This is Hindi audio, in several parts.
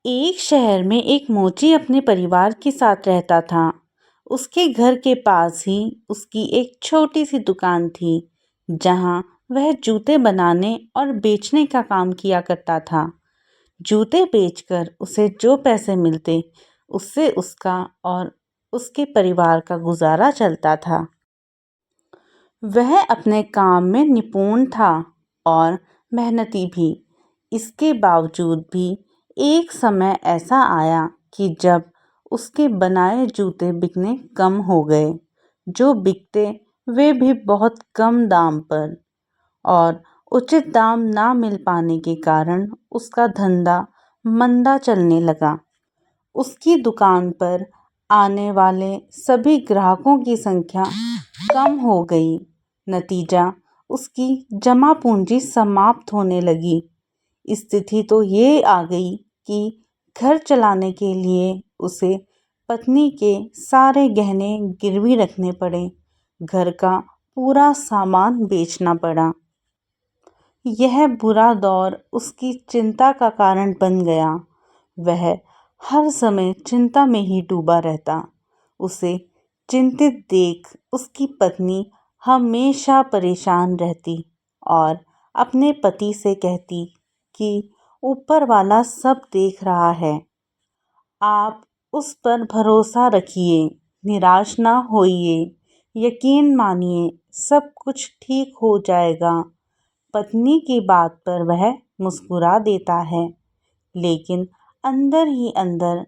एक शहर में एक मोची अपने परिवार के साथ रहता था। उसके घर के पास ही उसकी एक छोटी सी दुकान थी, जहां वह जूते बनाने और बेचने का काम किया करता था। जूते बेचकर उसे जो पैसे मिलते, उससे उसका और उसके परिवार का गुजारा चलता था। वह अपने काम में निपुण था और मेहनती भी। इसके बावजूद भी एक समय ऐसा आया कि जब उसके बनाए जूते बिकने कम हो गए। जो बिकते वे भी बहुत कम दाम पर, और उचित दाम ना मिल पाने के कारण उसका धंधा मंदा चलने लगा। उसकी दुकान पर आने वाले सभी ग्राहकों की संख्या कम हो गई। नतीजा, उसकी जमा पूंजी समाप्त होने लगी। स्थिति तो ये आ गई कि घर चलाने के लिए उसे पत्नी के सारे गहने गिरवी रखने पड़े। घर का पूरा सामान बेचना पड़ा। यह बुरा दौर उसकी चिंता का कारण बन गया। वह हर समय चिंता में ही डूबा रहता। उसे चिंतित देख उसकी पत्नी हमेशा परेशान रहती और अपने पति से कहती कि ऊपर वाला सब देख रहा है, आप उस पर भरोसा रखिए, निराश ना होइए, यकीन मानिए, सब कुछ ठीक हो जाएगा। पत्नी की बात पर वह मुस्कुरा देता है, लेकिन अंदर ही अंदर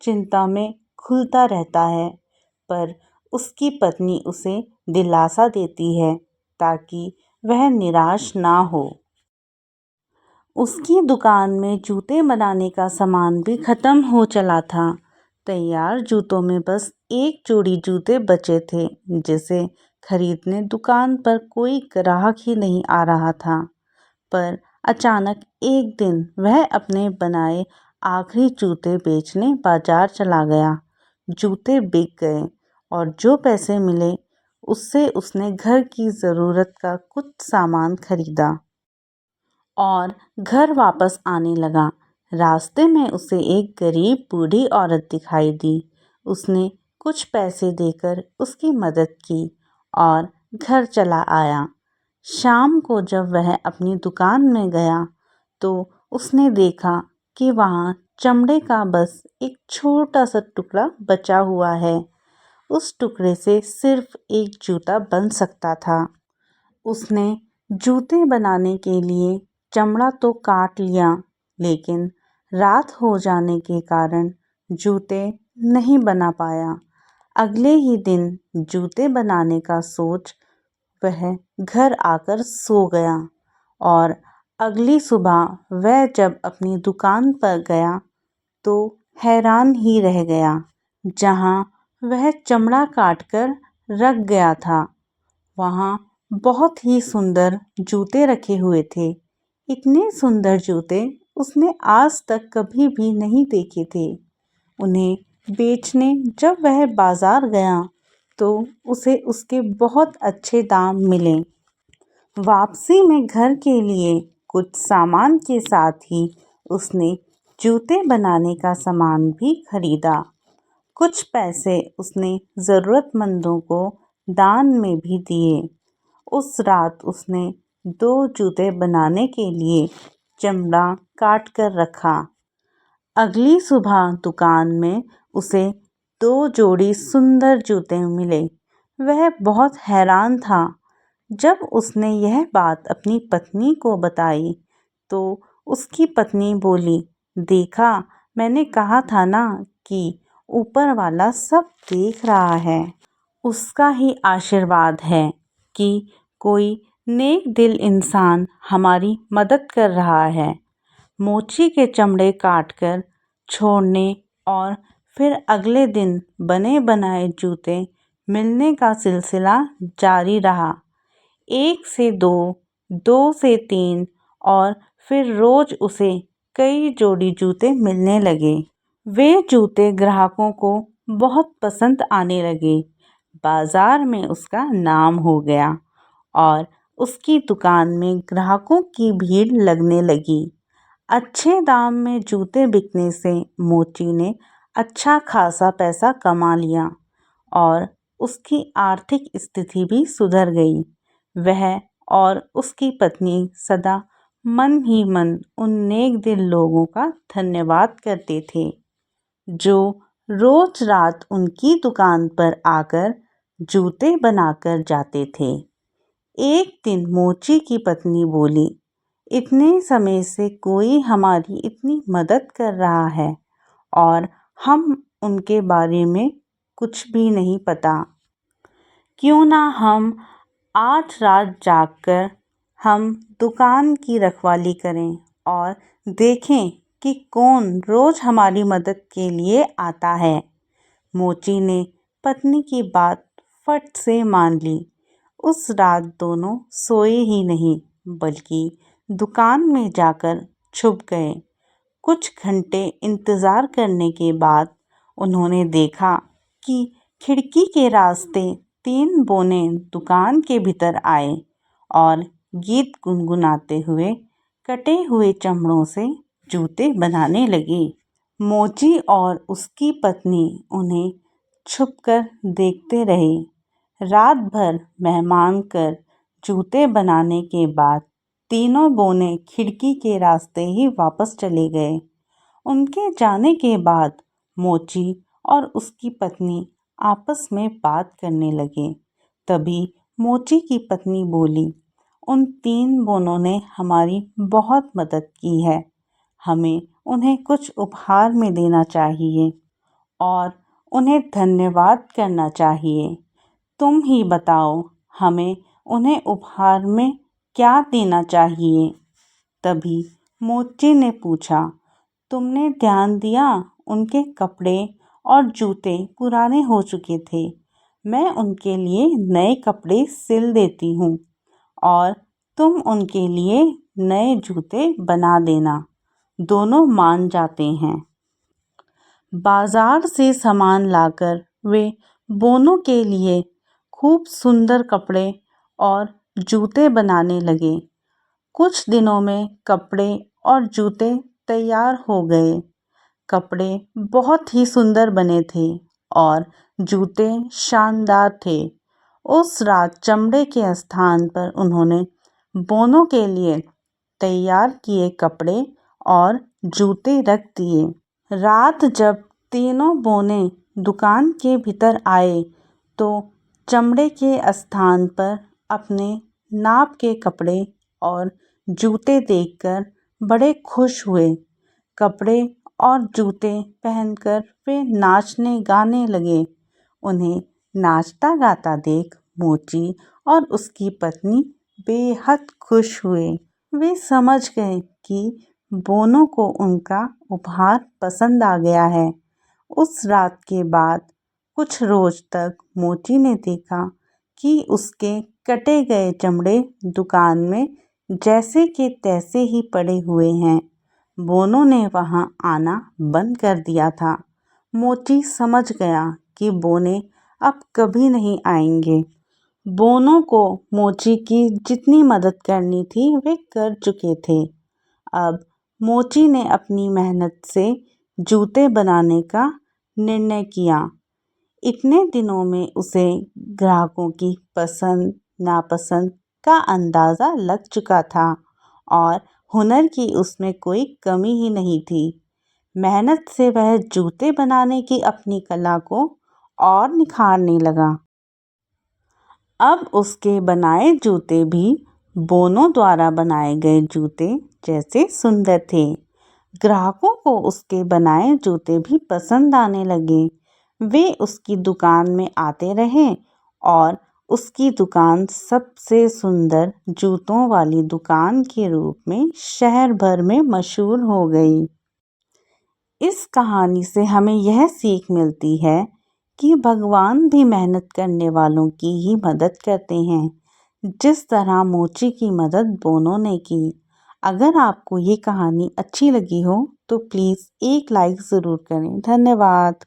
चिंता में घुलता रहता है। पर उसकी पत्नी उसे दिलासा देती है ताकि वह निराश ना हो। उसकी दुकान में जूते बनाने का सामान भी खत्म हो चला था। तैयार जूतों में बस एक जोड़ी जूते बचे थे, जिसे खरीदने दुकान पर कोई ग्राहक ही नहीं आ रहा था। पर अचानक एक दिन वह अपने बनाए आखिरी जूते बेचने बाजार चला गया। जूते बिक गए और जो पैसे मिले उससे उसने घर की ज़रूरत का कुछ सामान खरीदा और घर वापस आने लगा। रास्ते में उसे एक गरीब बूढ़ी औरत दिखाई दी। उसने कुछ पैसे देकर उसकी मदद की और घर चला आया। शाम को जब वह अपनी दुकान में गया तो उसने देखा कि वहाँ चमड़े का बस एक छोटा सा टुकड़ा बचा हुआ है। उस टुकड़े से सिर्फ एक जूता बन सकता था। उसने जूते बनाने के लिए चमड़ा तो काट लिया, लेकिन रात हो जाने के कारण जूते नहीं बना पाया। अगले ही दिन जूते बनाने का सोच वह घर आकर सो गया और अगली सुबह वह जब अपनी दुकान पर गया तो हैरान ही रह गया। जहाँ वह चमड़ा काटकर रख गया था, वहाँ बहुत ही सुंदर जूते रखे हुए थे। इतने सुंदर जूते उसने आज तक कभी भी नहीं देखे थे। उन्हें बेचने जब वह बाजार गया तो उसे उसके बहुत अच्छे दाम मिले। वापसी में घर के लिए कुछ सामान के साथ ही उसने जूते बनाने का सामान भी खरीदा। कुछ पैसे उसने ज़रूरतमंदों को दान में भी दिए। उस रात उसने 2 जूते बनाने के लिए चमड़ा काट कर रखा। अगली सुबह दुकान में उसे 2 जोड़ी सुंदर जूते मिले। वह बहुत हैरान था। जब उसने यह बात अपनी पत्नी को बताई तो उसकी पत्नी बोली, देखा, मैंने कहा था ना कि ऊपर वाला सब देख रहा है। उसका ही आशीर्वाद है कि कोई नेक दिल इंसान हमारी मदद कर रहा है। मोची के चमड़े काटकर छोड़ने और फिर अगले दिन बने बनाए जूते मिलने का सिलसिला जारी रहा। 1 से 2, 2 से 3 और फिर रोज उसे कई जोड़ी जूते मिलने लगे। वे जूते ग्राहकों को बहुत पसंद आने लगे। बाजार में उसका नाम हो गया और उसकी दुकान में ग्राहकों की भीड़ लगने लगी। अच्छे दाम में जूते बिकने से मोची ने अच्छा खासा पैसा कमा लिया और उसकी आर्थिक स्थिति भी सुधर गई। वह और उसकी पत्नी सदा मन ही मन उन नेक दिल लोगों का धन्यवाद करते थे जो रोज रात उनकी दुकान पर आकर जूते बनाकर जाते थे। एक दिन मोची की पत्नी बोली, इतने समय से कोई हमारी इतनी मदद कर रहा है और हम उनके बारे में कुछ भी नहीं पता। क्यों ना हम आज रात जागकर हम दुकान की रखवाली करें और देखें कि कौन रोज हमारी मदद के लिए आता है। मोची ने पत्नी की बात फट से मान ली। उस रात दोनों सोए ही नहीं बल्कि दुकान में जाकर छुप गए। कुछ घंटे इंतज़ार करने के बाद उन्होंने देखा कि खिड़की के रास्ते 3 बोने दुकान के भीतर आए और गीत गुनगुनाते हुए कटे हुए चमड़ों से जूते बनाने लगे। मोची और उसकी पत्नी उन्हें छुपकर देखते रहे। रात भर मेहमान कर जूते बनाने के बाद तीनों बोने खिड़की के रास्ते ही वापस चले गए। उनके जाने के बाद मोची और उसकी पत्नी आपस में बात करने लगे। तभी मोची की पत्नी बोली, उन 3 बोनों ने हमारी बहुत मदद की है। हमें उन्हें कुछ उपहार में देना चाहिए और उन्हें धन्यवाद करना चाहिए। तुम ही बताओ, हमें उन्हें उपहार में क्या देना चाहिए? तभी मोची ने पूछा, तुमने ध्यान दिया, उनके कपड़े और जूते पुराने हो चुके थे। मैं उनके लिए नए कपड़े सिल देती हूँ और तुम उनके लिए नए जूते बना देना। दोनों मान जाते हैं। बाजार से सामान लाकर वे बोनों के लिए खूब सुंदर कपड़े और जूते बनाने लगे। कुछ दिनों में कपड़े और जूते तैयार हो गए। कपड़े बहुत ही सुंदर बने थे और जूते शानदार थे। उस रात चमड़े के स्थान पर उन्होंने बोनों के लिए तैयार किए कपड़े और जूते रख दिए। रात जब तीनों बोने दुकान के भीतर आए तो चमड़े के स्थान पर अपने नाप के कपड़े और जूते देखकर बड़े खुश हुए। कपड़े और जूते पहनकर वे नाचने गाने लगे। उन्हें नाचता गाता देख मोची और उसकी पत्नी बेहद खुश हुए। वे समझ गए कि बोनों को उनका उपहार पसंद आ गया है। उस रात के बाद कुछ रोज तक मोची ने देखा कि उसके कटे गए चमड़े दुकान में जैसे के तैसे ही पड़े हुए हैं। बोनों ने वहां आना बंद कर दिया था। मोची समझ गया कि बोने अब कभी नहीं आएंगे। बोनों को मोची की जितनी मदद करनी थी वे कर चुके थे। अब मोची ने अपनी मेहनत से जूते बनाने का निर्णय किया। इतने दिनों में उसे ग्राहकों की पसंद नापसंद का अंदाज़ा लग चुका था और हुनर की उसमें कोई कमी ही नहीं थी। मेहनत से वह जूते बनाने की अपनी कला को और निखारने लगा। अब उसके बनाए जूते भी बोनों द्वारा बनाए गए जूते जैसे सुंदर थे। ग्राहकों को उसके बनाए जूते भी पसंद आने लगे। वे उसकी दुकान में आते रहे और उसकी दुकान सबसे सुंदर जूतों वाली दुकान के रूप में शहर भर में मशहूर हो गई। इस कहानी से हमें यह सीख मिलती है कि भगवान भी मेहनत करने वालों की ही मदद करते हैं, जिस तरह मोची की मदद बोनों ने की। अगर आपको ये कहानी अच्छी लगी हो तो प्लीज़ एक लाइक ज़रूर करें। धन्यवाद।